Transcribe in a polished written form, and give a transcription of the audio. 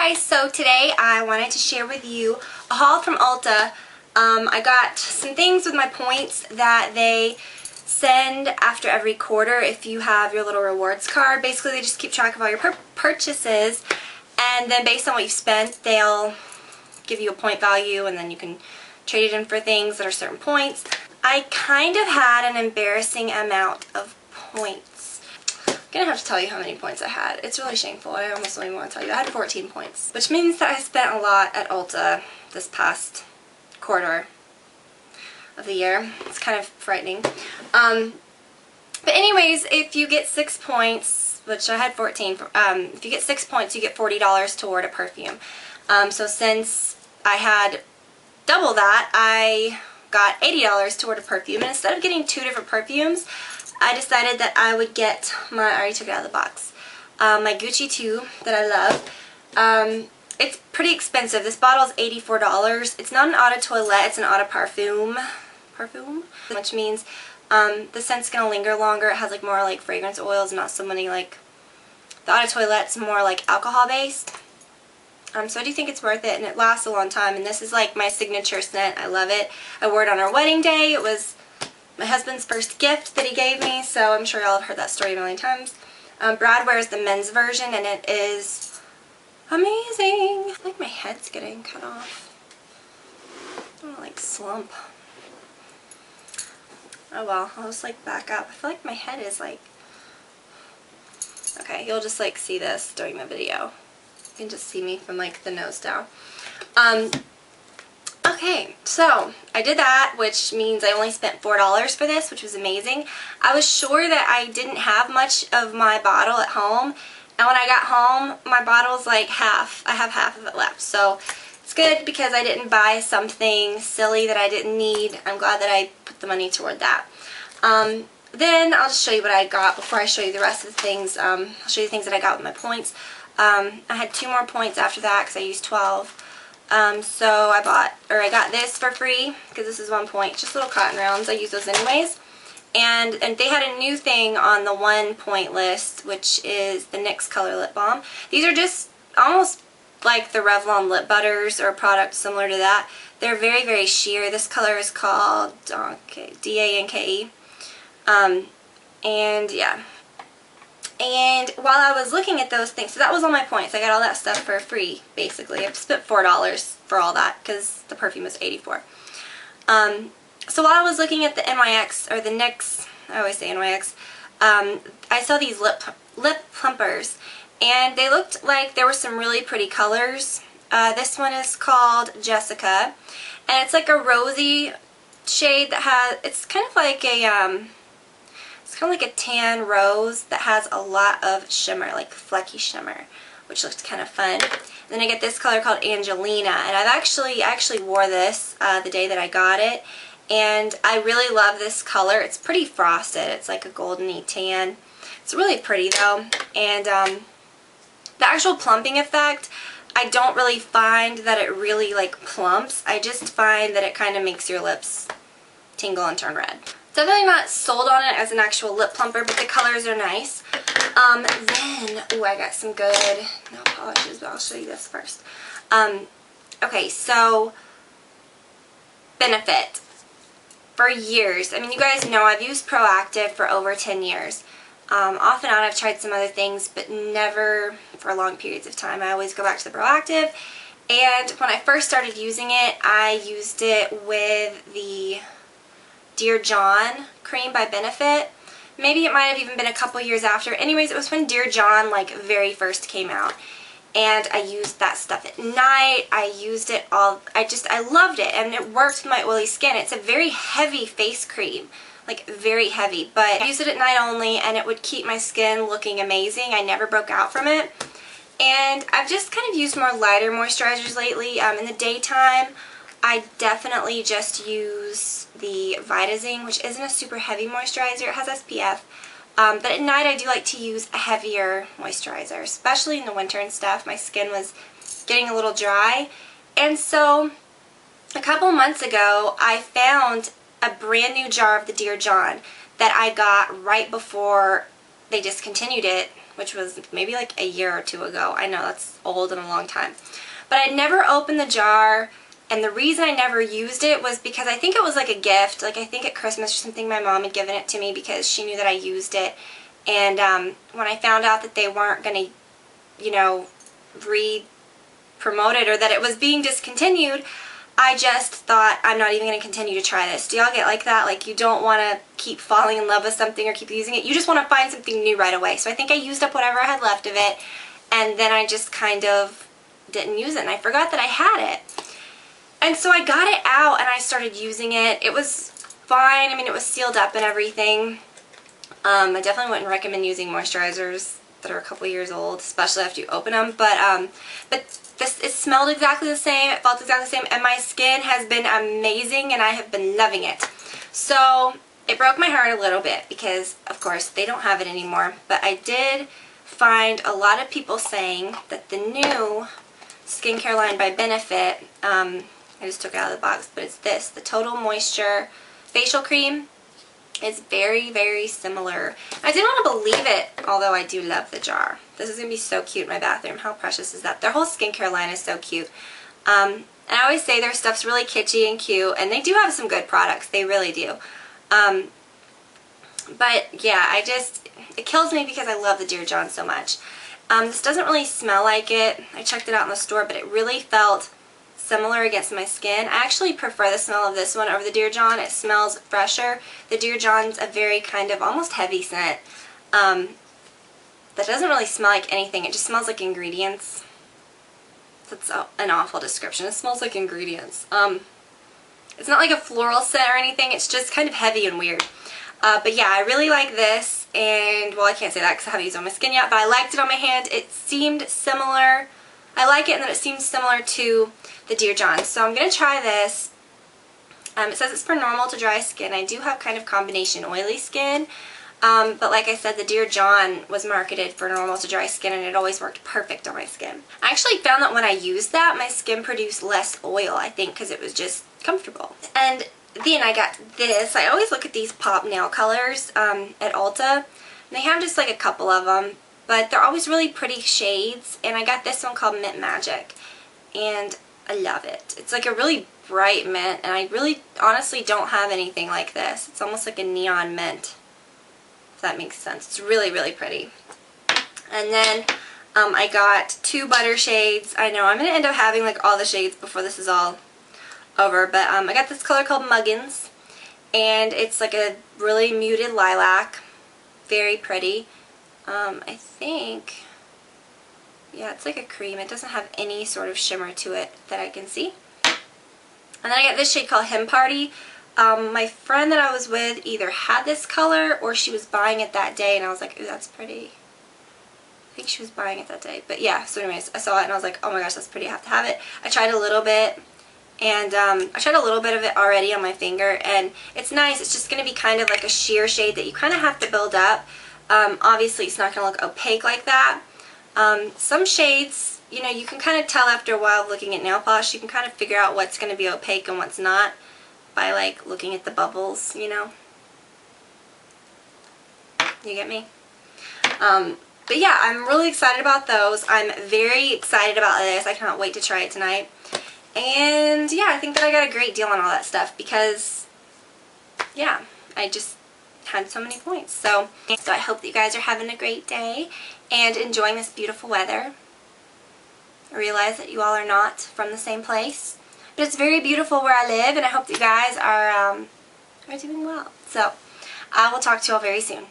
guys, so today I wanted to share with you a haul from Ulta. I got some things with my points that they send after every quarter if you have your little rewards card. Basically, they just keep track of all your purchases, and then based on what you've spent, they'll give you a point value, and then you can trade it in for things that are certain points. I kind of had an embarrassing amount of points. I'm gonna have to tell you how many points I had. It's really shameful. I almost don't even want to tell you. I had 14 points, which means that I spent a lot at Ulta this past quarter of the year. It's kind of frightening. But anyways, if you get 6 points, which I had 14, if you get 6 points, you get $40 toward a perfume. So since I had double that, I got $80 toward a perfume, and instead of getting 2 different perfumes, I decided that I would get I already took it out of the box, my Gucci 2 that I love. It's pretty expensive. This bottle is $84. It's not an eau de toilette, it's an eau de parfum, which means the scent's going to linger longer. It has like more like fragrance oils, not so many like, the eau de toilette's more like alcohol based. So I do think it's worth it, and it lasts a long time, and this is like my signature scent. I love it. I wore it on our wedding day. It was my husband's first gift that he gave me, so I'm sure y'all have heard that story a million times. Brad wears the men's version, and it is amazing. I feel like my head's getting cut off. I don't like slump. Oh well, I'll just like back up. I feel like my head is like... Okay, you'll just like see this during the video. You can just see me from like the nose down. Okay, so I did that, which means I only spent $4 for this, which was amazing. I was sure that I didn't have much of my bottle at home, and when I got home, my bottle's like half. I have half of it left, so it's good because I didn't buy something silly that I didn't need. I'm glad that I put the money toward that. Then I'll just show you what I got before I show you the rest of the things. I'll show you the things that I got with my points. I had 2 more points after that because I used 12. So I got this for free because this is 1 point, just little cotton rounds. I use those anyways. And they had a new thing on the 1 point list, which is the NYX Color Lip Balm. These are just almost like the Revlon lip butters or a product similar to that. They're very, very sheer. This color is called D-A-N-K-E. And yeah. And while I was looking at those things, so that was all my points. I got all that stuff for free, basically. I spent $4 for all that because the perfume was $84. So while I was looking at the NYX, or the NYX, I always say NYX, I saw these lip plumpers, and they looked like there were some really pretty colors. This one is called Jessica, and it's like a rosy shade that has, it's kind of like a, it's kind of like a tan rose that has a lot of shimmer, like flecky shimmer, which looks kind of fun. And then I get this color called Angelina, and I actually wore this the day that I got it, and I really love this color. It's pretty frosted. It's like a goldeny tan. It's really pretty though, and the actual plumping effect, I don't really find that it really like plumps. I just find that it kind of makes your lips tingle and turn red. Definitely not sold on it as an actual lip plumper, but the colors are nice. Then, ooh, I got some good nail polishes, but I'll show you this first. Okay, so Benefit. For years, I mean, you guys know I've used Proactive for over 10 years. Off and on I've tried some other things, but never for long periods of time. I always go back to the Proactive. And when I first started using it, I used it with the Dear John cream by Benefit. Maybe it might have even been a couple years after. Anyways, it was when Dear John like very first came out, and I used that stuff at night. I used it all, I loved it, and it worked with my oily skin. It's a very heavy face cream, like very heavy, but I used it at night only, and it would keep my skin looking amazing. I never broke out from it. And I've just kind of used more lighter moisturizers lately. In the daytime, I definitely just use the Vitazing, which isn't a super heavy moisturizer. It has SPF. But at night I do like to use a heavier moisturizer, especially in the winter and stuff. My skin was getting a little dry. And so a couple months ago, I found a brand new jar of the Dear John that I got right before they discontinued it which was maybe like a year or two ago. I know that's old and a long time. But I'd never opened the jar, and the reason I never used it was because I think it was like a gift. Like I think at Christmas or something my mom had given it to me because she knew that I used it. And when I found out that they weren't going to, you know, re-promote it or that it was being discontinued, I just thought, I'm not even going to continue to try this. Do y'all get like that? Like you don't want to keep falling in love with something or keep using it. You just want to find something new right away. So I think I used up whatever I had left of it, and then I just kind of didn't use it, and I forgot that I had it. And so I got it out and I started using it. It was fine. I mean, it was sealed up and everything. I definitely wouldn't recommend using moisturizers that are a couple years old, especially after you open them. But this, it smelled exactly the same, it felt exactly the same, and my skin has been amazing, and I have been loving it. So it broke my heart a little bit because, of course, they don't have it anymore. But I did find a lot of people saying that the new skincare line by Benefit, I just took it out of the box, but it's this, the Total Moisture Facial Cream. It's very, very similar. I didn't want to believe it, although I do love the jar. This is going to be so cute in my bathroom. How precious is that? Their whole skincare line is so cute. And I always say their stuff's really kitschy and cute, and they do have some good products. They really do. But yeah, it kills me because I love the Dear John so much. This doesn't really smell like it. I checked it out in the store, but it really felt similar against my skin. I actually prefer the smell of this one over the Dear John. It smells fresher. The Dear John's a very kind of almost heavy scent that doesn't really smell like anything. It just smells like ingredients. That's an awful description. It smells like ingredients. It's not like a floral scent or anything. It's just kind of heavy and weird. But yeah, I really like this, and well, I can't say that because I haven't used it on my skin yet, but I liked it on my hand. It seemed similar. I like it in that it seems similar to the Dear John. So I'm going to try this. It says it's for normal to dry skin. I do have kind of combination oily skin, but like I said, the Dear John was marketed for normal to dry skin, and it always worked perfect on my skin. I actually found that when I used that, my skin produced less oil, I think, because it was just comfortable. And then I got this. I always look at these pop nail colors at Ulta, and they have just like a couple of them, but they're always really pretty shades, and I got this one called Mint Magic, and I love it. It's like a really bright mint, and I really honestly don't have anything like this. It's almost like a neon mint, if that makes sense. It's really, really pretty. And then I got 2 butter shades. I know I'm going to end up having like all the shades before this is all over, but I got this color called Muggins, and it's like a really muted lilac. Very pretty. I think, yeah, it's like a cream. It doesn't have any sort of shimmer to it that I can see. And then I got this shade called Hem Party. My friend that I was with either had this color or she was buying it that day, and I was like, ooh, that's pretty. I think she was buying it that day. But yeah, so anyways, I saw it and I was like, oh my gosh, that's pretty. I have to have it. I tried a little bit, and I tried a little bit of it already on my finger, and it's nice. It's just going to be kind of like a sheer shade that you kind of have to build up. Obviously, it's not going to look opaque like that. Some shades, you know, you can kind of tell after a while of looking at nail polish. You can kind of figure out what's going to be opaque and what's not by, like, looking at the bubbles, you know. You get me? But yeah, I'm really excited about those. I'm very excited about this. I cannot wait to try it tonight. And yeah, I think that I got a great deal on all that stuff because, yeah, I just had so many points. So I hope that you guys are having a great day and enjoying this beautiful weather. I realize that you all are not from the same place, but it's very beautiful where I live, and I hope that you guys are doing well. So I will talk to you all very soon.